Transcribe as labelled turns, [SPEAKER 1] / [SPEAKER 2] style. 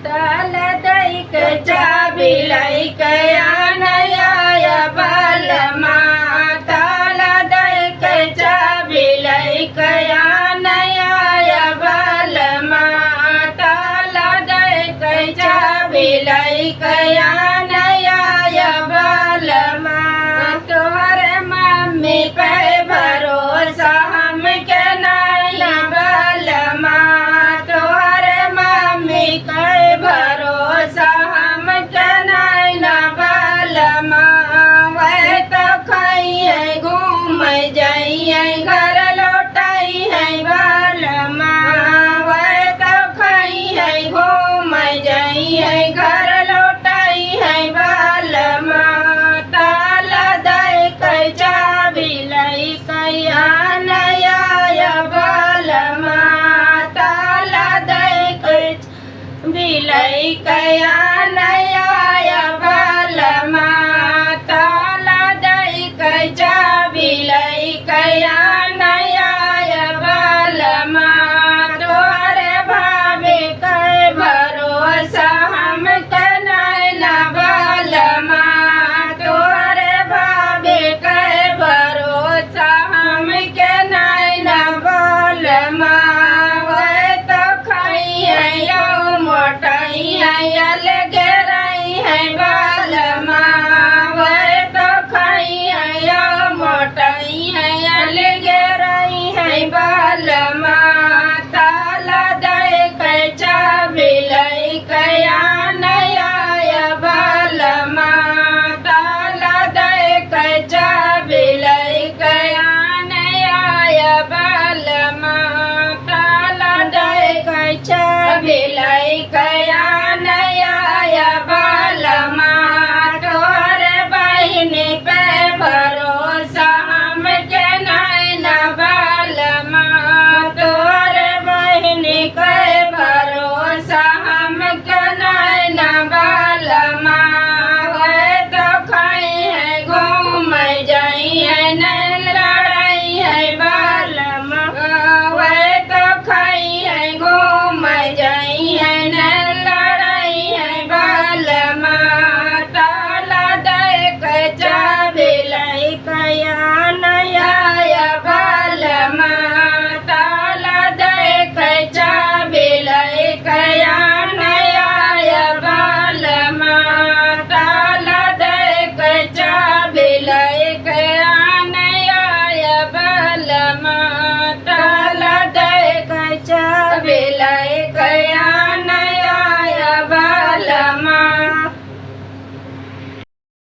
[SPEAKER 1] ताल दैक चाबी लैकया नया बलमा ताल दैक चाबी लैकया नया बलमा ताल दैक चाबी लैकया नया बलमा तोहर मम्मी पे भरोसा हमके नया बलमा तोहर मम्मी के भरोसा हमके नया बलमा वह तो खाइए घूम जाइए घर लौटाइए बलमा वह तो खाइए घूम जाइए घर लौटाइए बलमा ताल दैक चाबी लैकया नया बलमा ताल दैक लैकया नया बलमा ताल दैक चाबी लैकया नया बलमा तोहरे भाभी के भरोसा हमके नैना बलमा तोहरे भाभी के भरोसा हमके नैना बलमा वह तो खाइए मोटाइए लगे रही है बलमा वह तो खाइए मोटाइए लगे रही है बलमा ताल दैक चाबी लैकया नया बलमा ताल दैक चाबी लैकया नया बलमा ताल दैक चाबी लैकया नया